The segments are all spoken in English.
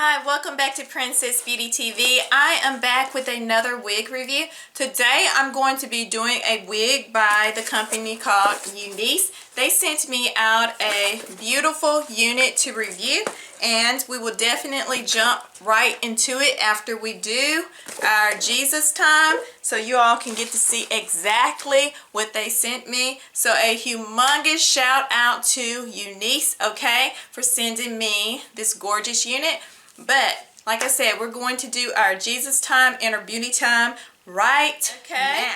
Hi, welcome back to Princess Beauty TV. I am back with another wig review. Today I'm going to be doing a wig by the company called UNice. They sent me out a beautiful unit to review, and we will definitely jump right into it after we do our Jesus time, so you all can get to see exactly what they sent me. So a humongous shout out to UNice, okay, for sending me this gorgeous unit. But like I said, we're going to do our Jesus time and our beauty time right now.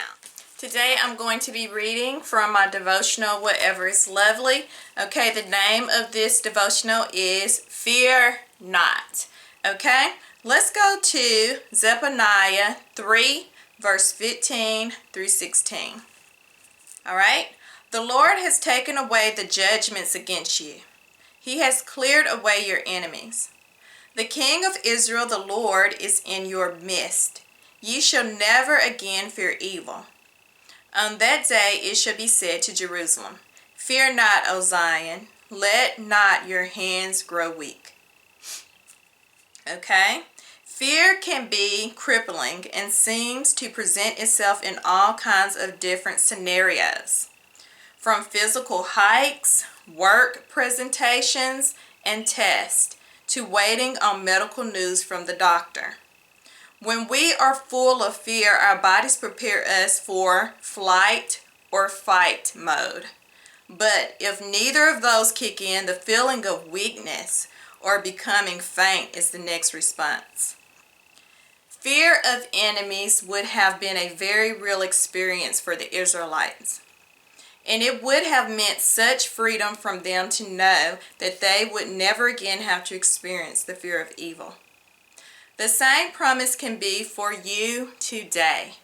Today I'm going to be reading from my devotional, Whatever is Lovely. Okay, the name of this devotional is Fear Not. Okay, let's go to Zephaniah 3, verse 15 through 16. All right, the Lord has taken away the judgments against you. He has cleared away your enemies. The King of Israel, the Lord, is in your midst. Ye shall never again fear evil. On that day it shall be said to Jerusalem, Fear not, O Zion, let not your hands grow weak. Okay? Fear can be crippling and seems to present itself in all kinds of different scenarios, from physical hikes, work presentations, and tests, to waiting on medical news from the doctor. When we are full of fear, our bodies prepare us for flight or fight mode. But if neither of those kick in, the feeling of weakness or becoming faint is the next response. Fear of enemies would have been a very real experience for the Israelites. And it would have meant such freedom from them to know that they would never again have to experience the fear of evil. The same promise can be for you today.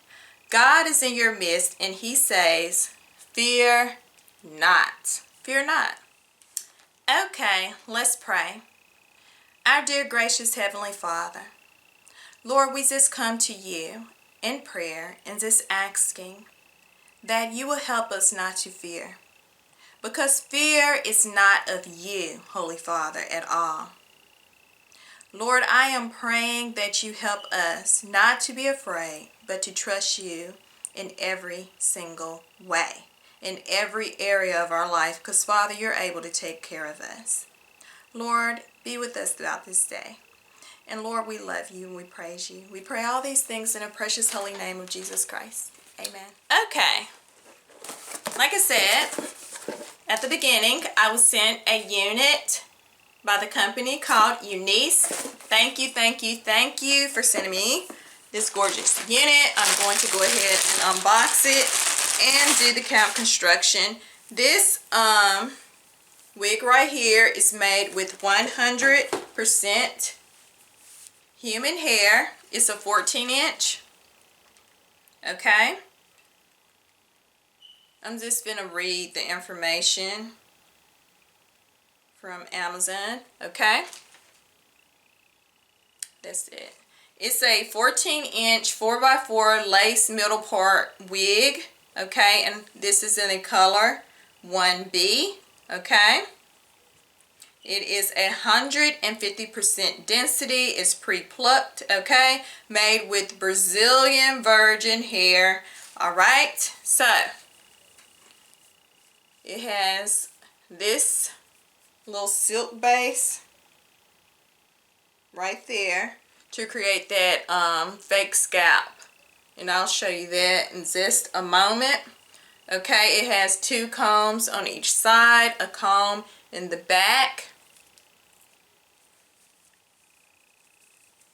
God is in your midst, and He says, Fear not. Fear not. Okay, let's pray. Our dear gracious Heavenly Father, Lord, we just come to you in prayer and just asking that you will help us not to fear, because fear is not of you, Holy Father, at all. Lord, I am praying that you help us not to be afraid, but to trust you in every single way, in every area of our life, because Father, you're able to take care of us. Lord, be with us throughout this day. And Lord, we love you and we praise you. We pray all these things in the precious holy name of Jesus Christ. Amen. Okay. Like I said at the beginning, I was sent a unit by the company called UNice. Thank you, thank you, thank you for sending me this gorgeous unit. I'm going to go ahead and unbox it and do the cap construction. This wig right here is made with 100% human hair. It's a 14-inch. Okay. I'm just going to read the information from Amazon. Okay. That's it. It's a 14-inch 4x4 lace middle part wig. Okay. And this is in the color 1B. Okay. It is 150% density. It's pre-plucked. Okay. Made with Brazilian virgin hair. Alright. So it has this little silk base right there to create that fake scalp. And I'll show you that in just a moment. Okay, it has 2 combs on each side, a comb in the back.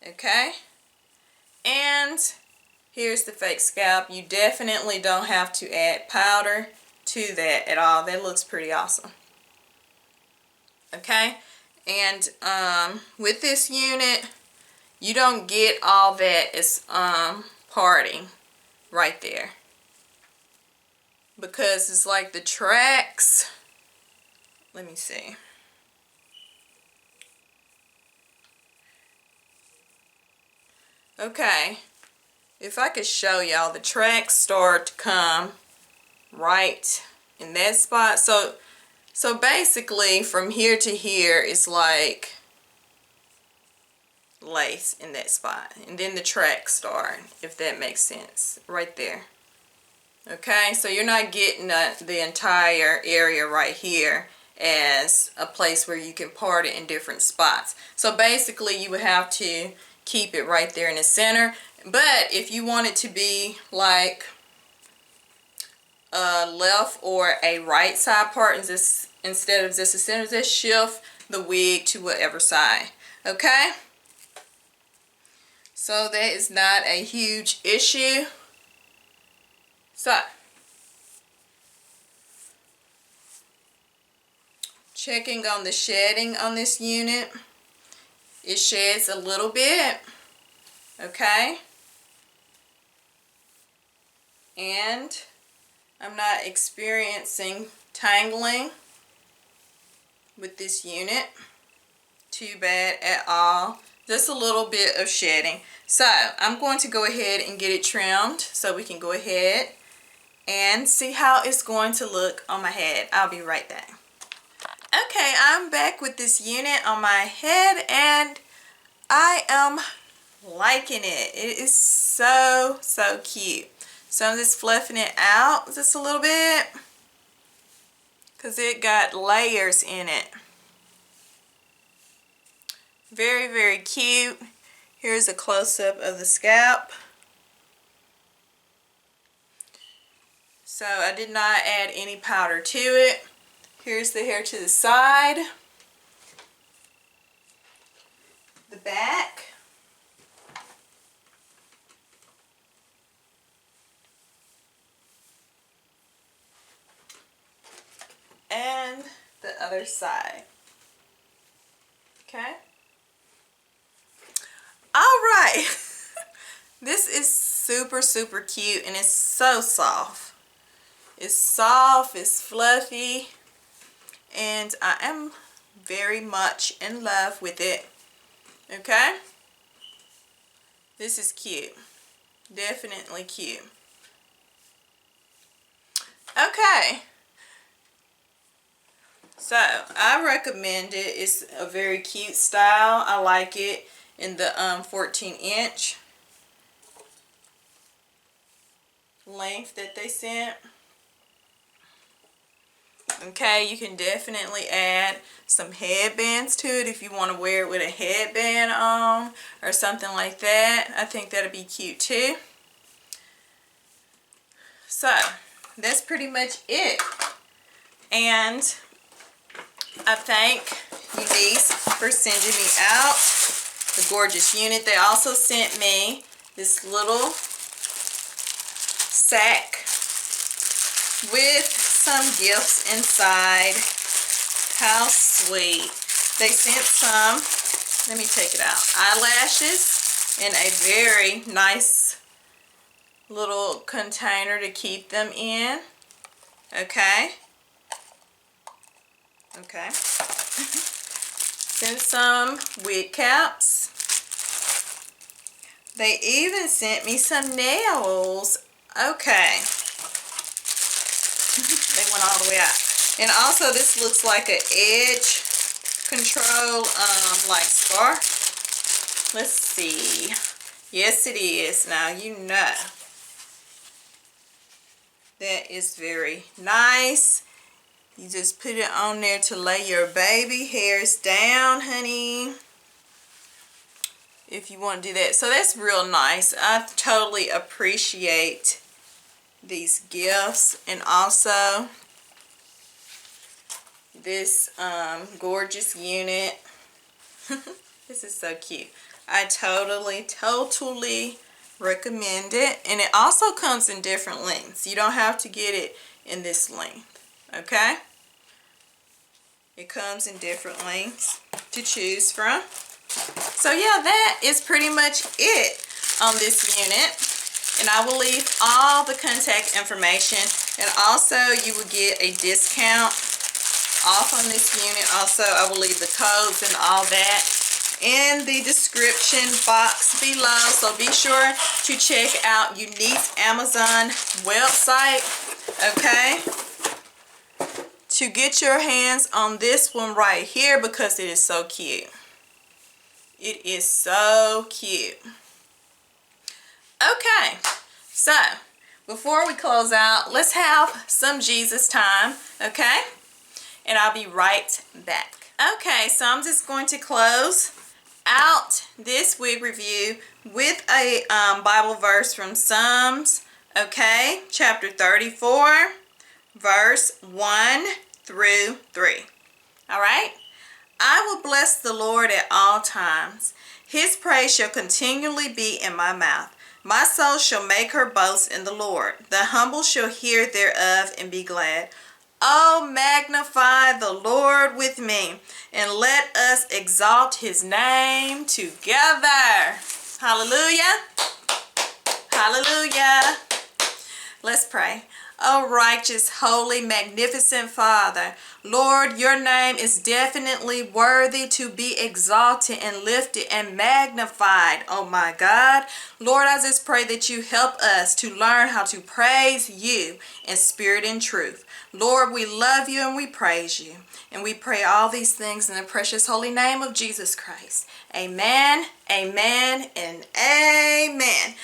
Okay, and here's the fake scalp. You definitely don't have to add powder to that at all. That looks pretty awesome. Okay, and with this unit, you don't get all that as parting right there, because it's like the tracks. Let me see. Okay, if I could show y'all, the tracks start to come right in that spot. So basically from here to here, it's like lace in that spot, and then the tracks start, if that makes sense, right there. Okay, so you're not getting the entire area right here as a place where you can part it in different spots. So basically you would have to keep it right there in the center. But if you want it to be like a left or a right side part, instead of just the center, just shift the wig to whatever side. Okay, so that is not a huge issue. So checking on the shedding on this unit, it sheds a little bit. Okay, and I'm not experiencing tangling with this unit too bad at all. Just a little bit of shedding. So I'm going to go ahead and get it trimmed so we can go ahead and see how it's going to look on my head. I'll be right back. Okay, I'm back with this unit on my head and I am liking it. It is so cute. So I'm just fluffing it out just a little bit because it got layers in it. Very cute. Here's a close-up of the scalp. So I did not add any powder to it. Here's the hair to the side, the back, and the other side. Okay. All right. This is super cute and it's so soft. It's soft, it's fluffy, and I am very much in love with it. Okay. This is cute. Definitely cute. Okay. So I recommend it. It's a very cute style. I like it in the 14-inch length that they sent. Okay, you can definitely add some headbands to it if you want to wear it with a headband on or something like that. I think that'd be cute too. So that's pretty much it. And I thank UNice for sending me out the gorgeous unit. They also sent me this little sack with some gifts inside. How sweet. They sent some, let me take it out, eyelashes in a very nice little container to keep them in. Okay. Sent some wig caps. They even sent me some nails. Okay. They went all the way out. And also this looks like an edge control like scarf. Let's see. Yes it is. Now you know. That is very nice. You just put it on there to lay your baby hairs down, honey, if you want to do that. So that's real nice. I totally appreciate these gifts, and also this gorgeous unit. This is so cute. I totally recommend it. And it also comes in different lengths. You don't have to get it in this length. Okay? It comes in different lengths to choose from. So yeah, that is pretty much it on this unit. And I will leave all the contact information, and also you will get a discount off on this unit. Also, I will leave the codes and all that in the description box below. So be sure to check out UNice Amazon website, okay, to get your hands on this one right here because it is so cute. It is so cute. Okay, so before we close out, let's have some Jesus time, okay? And I'll be right back. Okay, so I'm just going to close out this wig review with a Bible verse from Psalms, okay? Chapter 34, verse 1 through 3. All right? I will bless the Lord at all times. His praise shall continually be in my mouth. My soul shall make her boast in the Lord. The humble shall hear thereof and be glad. Oh, magnify the Lord with me, and let us exalt his name together. Hallelujah. Hallelujah. Let's pray. Oh, righteous, holy, magnificent Father, Lord, your name is definitely worthy to be exalted and lifted and magnified, oh my God. Lord, I just pray that you help us to learn how to praise you in spirit and truth. Lord, we love you and we praise you. And we pray all these things in the precious holy name of Jesus Christ. Amen, amen, and amen.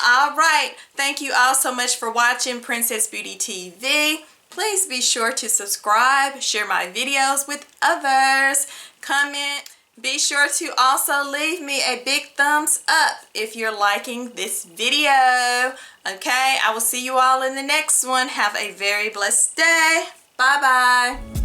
All right. Thank you all so much for watching Princess Beauty TV. Please be sure to subscribe, share my videos with others, comment. Be sure to also leave me a big thumbs up if you're liking this video. Okay, I will see you all in the next one. Have a very blessed day. Bye-bye.